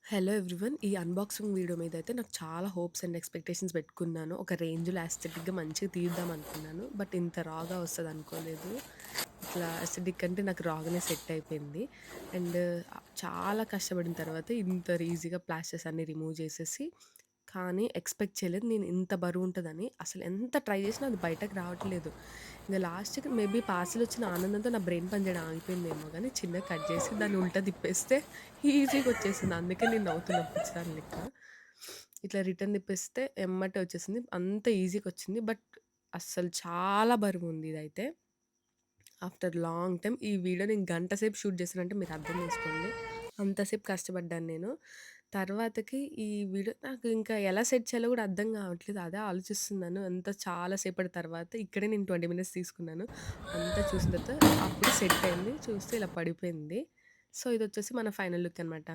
Hello everyone. ఈ unboxing video మీదైతే నాకు చాలా హోప్స్ అండ్ ఎక్స్‌పెక్టేషన్స్ పెట్టుకున్నాను. ఒక రేంజ్‌లో యాస్థెటిక్‌గా మంచిగా తీద్దాం అనుకున్నాను. బట్ ఇంత రాగా వస్తదనుకోలేదు. ఇట్లా యాస్థెటిక్ అంటే నాకు రాగానే సెట్ అయిపోయింది. అండ్ చాలా కష్టపడిన తర్వాత ఇంత ఈజీగా ప్లాస్టర్స్ అన్నీ రిమూవ్ చేసేసి, కానీ ఎక్స్‌పెక్ట్ చేయలేదు నేను ఇంత బరువుంటదని. అసలు ఎంత ట్రై చేసినా అది బయటకి రావట్లేదు. ఇంక లాస్ట్‌కి మేబీ పార్సెలొచ్చిన ఆనందంతో నా బ్రెయిన్ పనిచేయడం ఆగిపోయిందేమో గానీ చిన్నగా కట్ చేసి దాన్ని ఉల్టా తిప్పేస్తే ఈజీగొచ్చేసింది. అందుకే నేను నవ్వుతున్నా పిచ్చిదాని లెక్క. ఇట్లా రిటర్న్ తిప్పేస్తే ఎమ్మటే వచ్చేసింది. అంత ఈజీగొచ్చింది. బట్ అస్సలు చాలా బరువుంది ఇదైతే. ఆఫ్టర్ లాంగ్ టైమ్ ఈ వీడియో నేను గంట సేపు షూట్ చేశానంటే మీరు అర్థం చేసుకోండి. అంతసేపు కష్టపడ్డాను నేను. తర్వాతకి ఈ వీడియో నాకు ఇంకా ఎలా సెట్ చేయాలో కూడా అర్థం కావట్లేదు. అదే ఆలోచిస్తున్నాను. చాలా సేపటి తర్వాత ఇక్కడే నేను 20 మినిట్స్ తీసుకున్నాను. అంతా చూసిన తర్వాత అప్పుడు సెట్ అయింది. చూస్తే ఇలా పడిపోయింది. సో, ఇదొచ్చేసి మన ఫైనల్ లుక్ అనమాట.